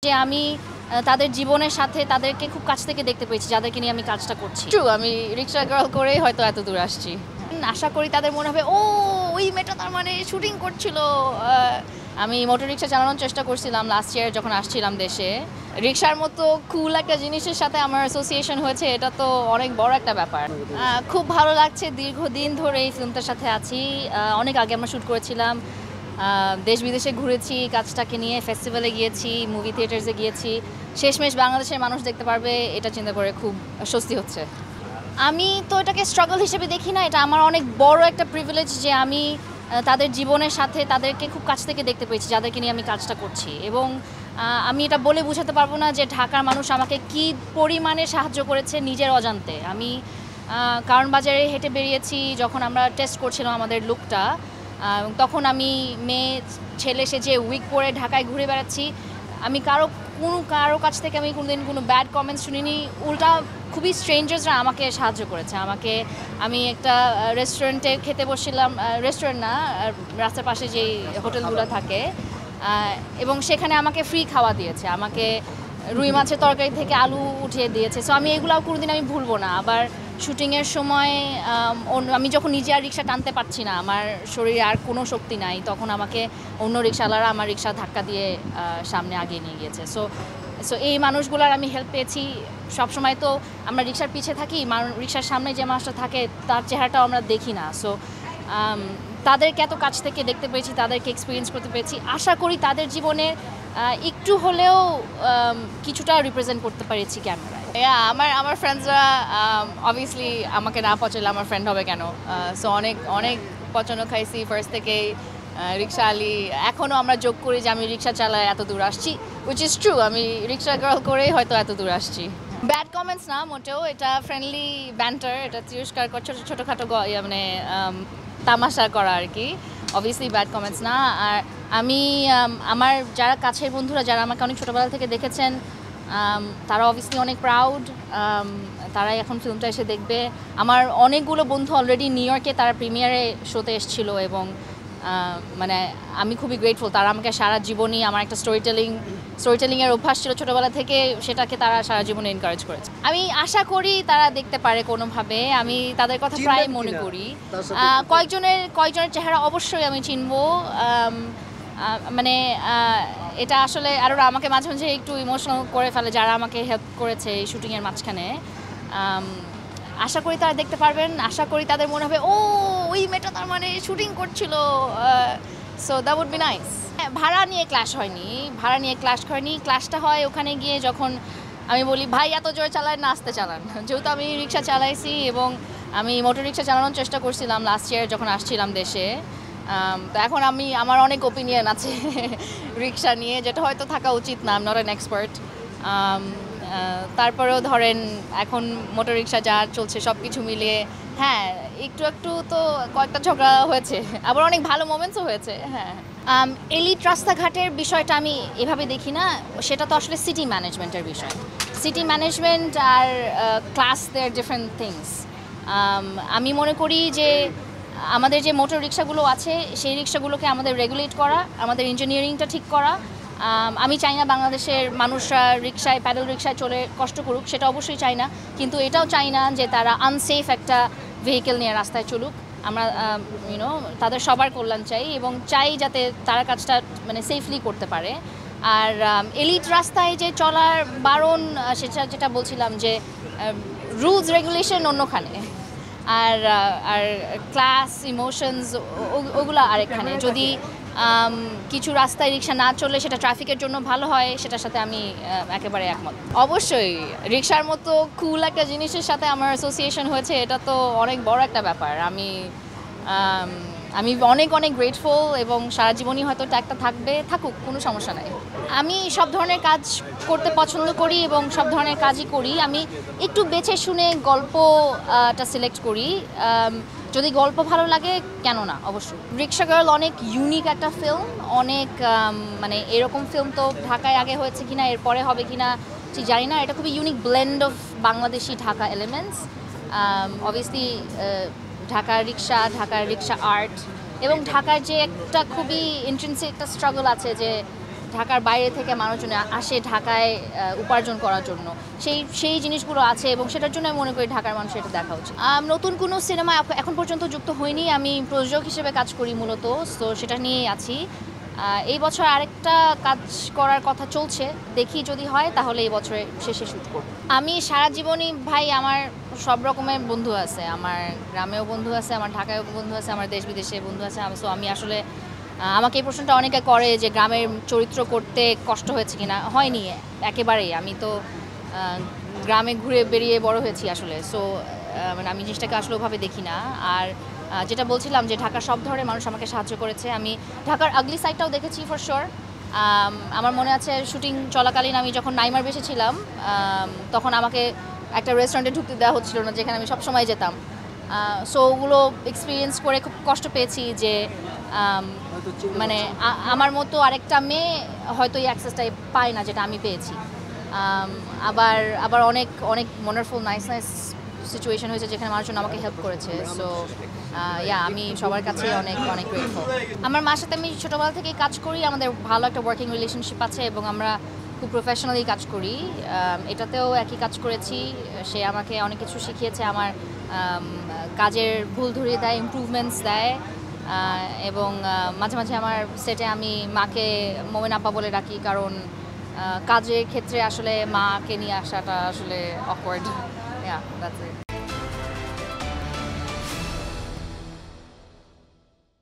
যে আমি তাদের জীবনের সাথে তাদেরকে খুব কাছ থেকে দেখতে পেয়েছি যাদেরকে নিয়ে আমি কাজটা করছি। ট্রু, আমি রিক্সা গার্ল করেই হয়তো এত দূর আসছি। আশা করি তাদের মনে হবে ও ওই মেয়েটা তার মানে শুটিং করছিল। আমি মোটর রিক্সা চালানোর চেষ্টা করছিলাম লাস্ট ইয়ার যখন আসছিলাম দেশে। রিক্সার মতো কুল একটা জিনিসের সাথে আমার অ্যাসোসিয়েশন হয়েছে, এটা তো অনেক বড় একটা ব্যাপার। খুব ভালো লাগছে, দীর্ঘদিন ধরে এই ফিল্মটার সাথে আছি। অনেক আগে আমরা শ্যুট করেছিলাম, দেশ বিদেশে ঘুরেছি কাজটাকে নিয়ে, ফেস্টিভ্যালে গিয়েছি, মুভি থিয়েটার্সে গিয়েছি। শেষমেশ বাংলাদেশের মানুষ দেখতে পারবে, এটা চিন্তা করে খুব স্বস্তি হচ্ছে। আমি তো এটাকে স্ট্রাগল হিসেবে দেখি না, এটা আমার অনেক বড় একটা প্রিভিলেজ যে আমি তাদের জীবনের সাথে তাদেরকে খুব কাছ থেকে দেখতে পেয়েছি যাদেরকে নিয়ে আমি কাজটা করছি। এবং আমি এটা বলে বোঝাতে পারবো না যে ঢাকার মানুষ আমাকে কী পরিমাণে সাহায্য করেছে নিজের অজান্তে। আমি কারণ বাজারে হেঁটে বেরিয়েছি যখন আমরা টেস্ট করছিলাম আমাদের লুকটা, তখন আমি মেয়ে ছেলে সেজে উইক পরে ঢাকায় ঘুরে বেড়াচ্ছি। আমি কারো কাছ থেকে আমি কোনোদিন কোনো ব্যাড কমেন্টস শুনিনি, উল্টা খুবই স্ট্রেঞ্জার্সরা আমাকে সাহায্য করেছে। আমি একটা রেস্টুরেন্টে খেতে বসছিলাম, রেস্টুরেন্ট না, রাস্তার পাশে যেই হোটেলগুলো থাকে, এবং সেখানে আমাকে ফ্রি খাওয়া দিয়েছে, আমাকে রুই মাছের তরকারি থেকে আলু উঠিয়ে দিয়েছে। সো আমি এগুলো কোনোদিন আমি ভুলবো না। আবার শুটিংয়ের সময় আমি যখন নিজে আর রিক্সা টানতে পারছি না, আমার শরীরে আর কোনো শক্তি নাই, তখন আমাকে অন্য রিক্সাওয়ালারা আমার রিক্সা ধাক্কা দিয়ে সামনে আগিয়ে নিয়ে গিয়েছে। সো এই মানুষগুলোর আমি হেল্প পেয়েছি। সবসময় তো আমরা রিক্সার পিছে থাকি, রিক্সার সামনে যে মানুষটা থাকে তার চেহারাটাও আমরা দেখি না। সো তাদেরকে এত কাছ থেকে দেখতে পেয়েছি, তাদেরকে এক্সপিরিয়েন্স করতে পেরেছি। আশা করি তাদের জীবনে একটু হলেও কিছুটা রিপ্রেজেন্ট করতে পেরেছি ক্যামেরায়। আমার ফ্রেন্ডসরা অবভিয়াসলি আমাকে না পছন্দ, আমার ফ্রেন্ড হবে কেন। সো অনেক পছন্দ খাইছি ফার্স্ট থেকেই। রিক্সা আলি এখনও আমরা যোগ করি যে আমি রিক্সা চালাই এত দূর আসছি, উইচ ইজ ট্রু, আমি রিক্সা গার্ল করেই হয়তো এত দূর আসছি। ব্যাড কমেন্টস না মোটেও, এটা ফ্রেন্ডলি ব্যান্টার, এটা তিরস্কার ছোটোখাটো মানে তামাশা করা আর কি, অবভিয়াসলি ব্যাড কমেন্টস না। আর আমি আমার যারা কাছের বন্ধুরা যারা আমাকে অনেক ছোটোবেলা থেকে দেখেছেন, তারা অবভিয়াসলি অনেক প্রাউড, তারাই এখন ফিল্মটা এসে দেখবে। আমার অনেকগুলো বন্ধু অলরেডি নিউ ইয়র্কে তারা প্রিমিয়ারে শোতে এসেছিলো, এবং মানে আমি খুবই গ্রেটফুল। তারা আমাকে সারা জীবনই, আমার একটা স্টোরিটেলিংয়ের অভ্যাস ছিল ছোটোবেলা থেকে, সেটাকে তারা সারা জীবনে এনকারেজ করেছে। আমি আশা করি তারা দেখতে পারে কোনোভাবে, আমি তাদের কথা প্রায় মনে করি। কয়েকজনের চেহারা অবশ্যই আমি চিনবো। মানে এটা আসলে আরও আমাকে মাঝে মাঝে একটু ইমোশনাল করে ফেলে, যারা আমাকে হেল্প করেছে এই শুটিংয়ের মাঝখানে। আশা করি তারা দেখতে পারবেন, আশা করি তাদের মনে হবে ও ওই মেয়েটা তার মানে শুটিং করছিল। So that would be nice. ভাড়া নিয়ে ক্লাশ হয়নি, ক্লাশটা হয় ওখানে গিয়ে যখন আমি বলি ভাই এত জোরে চালান না, আস্তে চালান। যেহেতু আমি রিক্সা চালাইছি এবং আমি মোটর রিক্সা চালানোর চেষ্টা করছিলাম লাস্ট ইয়ার যখন আসছিলাম দেশে, তো এখন আমার অনেক ওপিনিয়ন আছে রিক্সা নিয়ে, যেটা হয়তো থাকা উচিত না, I am not an expert. তারপরেও ধরেন এখন মোটর রিক্সা যা চলছে সব কিছু মিলিয়ে, হ্যাঁ একটু তো কয়েকটা ঝগড়া হয়েছে, আবার অনেক ভালো মোমেন্টসও হয়েছে। হ্যাঁ, এলিট রাস্তাঘাটের বিষয়টা আমি এভাবে দেখি না, সেটা তো আসলে সিটি ম্যানেজমেন্টের বিষয়। সিটি ম্যানেজমেন্ট আর ক্লাস দেয়ার ডিফারেন্ট থিংস। আমি মনে করি যে আমাদের যে মোটর রিক্সাগুলো আছে সেই রিক্সাগুলোকে আমাদের রেগুলেট করা, আমাদের ইঞ্জিনিয়ারিংটা ঠিক করা। আমি চাই না বাংলাদেশের মানুষরা প্যাডেল রিক্সায় চলে কষ্ট করুক, সেটা অবশ্যই চাই না, কিন্তু এটাও চাই না যে তারা আনসেফ একটা ভেহিকেল নিয়ে রাস্তায় চলুক। আমরা তাদের সবার কল্যাণ চাই, এবং চাই যাতে তারা কাজটা মানে সেফলি করতে পারে। আর এলিট রাস্তায় যে চলার বারণ, যেটা বলছিলাম যে রুলস রেগুলেশন অন্যখানে, আর ক্লাস ইমোশনস ওগুলো আরেকখানে। যদি কিছু রাস্তায় রিক্সা না চললে সেটা ট্রাফিকের জন্য ভালো হয়, সেটার সাথে আমি একেবারে একমত। অবশ্যই রিক্সার মতো কুল একটা জিনিসের সাথে আমার অ্যাসোসিয়েশন হয়েছে, এটা তো অনেক বড় একটা ব্যাপার। আমি অনেক গ্রেটফুল, এবং সারা জীবনই হয়তো একটা থাকুক, কোনো সমস্যা নাই। আমি সব ধরনের কাজ করতে পছন্দ করি এবং সব ধরনের কাজই করি। আমি একটু বেছে শুনে গল্পটা সিলেক্ট করি, যদি গল্প ভালো লাগে কেন না, অবশ্যই। রিক্সা গার্ল অনেক ইউনিক একটা ফিল্ম, অনেক মানে এরকম ফিল্ম তো ঢাকায় আগে হয়েছে কিনা, এরপরে হবে কিনা ঠিক জানি না। এটা খুবই unique blend of Bangladeshi Dhaka elements. Obviously ঢাকার রিক্সা আর্ট, এবং ঢাকার যে একটা খুবই ইন্ট্রেন্সিক একটা স্ট্রাগল আছে যে ঢাকার বাইরে থেকে মানুষজন আসে ঢাকায় উপার্জন করার জন্য, সেই জিনিসগুলো আছে এবং সেটার জন্য আমি মনে করি ঢাকার মানুষের এটা দেখা উচিত। নতুন কোনো সিনেমা এখন পর্যন্ত যুক্ত হয়নি, আমি প্রযোজক হিসেবে কাজ করি মূলত, তো সেটা নিয়েই আছি। এই বছর আরেকটা কাজ করার কথা চলছে, দেখি যদি হয় তাহলে এই বছরের শেষে শ্যুট করব। আমি সারা জীবনই ভাই আমার সব রকমের বন্ধু আছে, আমার গ্রামেও বন্ধু আছে, আমার ঢাকায়ও বন্ধু আছে, আমার দেশ বিদেশে বন্ধু আছে। সো আমি আসলে আমাকে এই প্রশ্নটা অনেকে করে যে গ্রামের চরিত্র করতে কষ্ট হয়েছে কিনা, হয়নি একেবারেই। আমি তো গ্রামে ঘুরে বেরিয়ে বড় হয়েছি আসলে, সো মানে আমি জিনিসটাকে আসলে ওভাবে দেখি না। আর যেটা বলছিলাম যে ঢাকার সব ধরনের মানুষ আমাকে সাহায্য করেছে, আমি ঢাকার আগলি সাইডটাও দেখেছি ফর শিওর। আমার মনে আছে শুটিং চলাকালীন আমি যখন নাইমার বেশে ছিলাম, তখন আমাকে একটা রেস্টুরেন্টে ঢুকতে দেওয়া হচ্ছিল না, যেখানে আমি সবসময় যেতাম। সো ওগুলো এক্সপিরিয়েন্স করে খুব কষ্ট পেয়েছি যে মানে আমার মতো আরেকটা মেয়ে হয়তো এই অ্যাক্সেসটাই পায় না যেটা আমি পেয়েছি। আবার অনেক অনেক ওয়ান্ডারফুল নাইস সিচুয়েশন হয়েছে যেখানে মানুষজন আমাকে হেল্প করেছে। সো আমি সবার কাছে অনেক অনেক গ্রেটফুল। আমার মার সাথে আমি ছোটোবেলা থেকেই কাজ করি, আমাদের ভালো একটা ওয়ার্কিং রিলেশনশিপ আছে এবং আমরা খুব প্রফেশনালি কাজ করি। এটাতেও একই কাজ করেছি, সে আমাকে অনেক কিছু শিখিয়েছে, আমার কাজের ভুল ধরিয়ে দেয়, ইমপ্রুভমেন্টস দেয়। এবং মাঝে মাঝে আমার সেটে আমি মাকে মোমেন আপা বলে ডাকি, কারণ কাজের ক্ষেত্রে আসলে মাকে নিয়ে আসাটা আসলে অকওয়ার্ড। Yeah, that's it.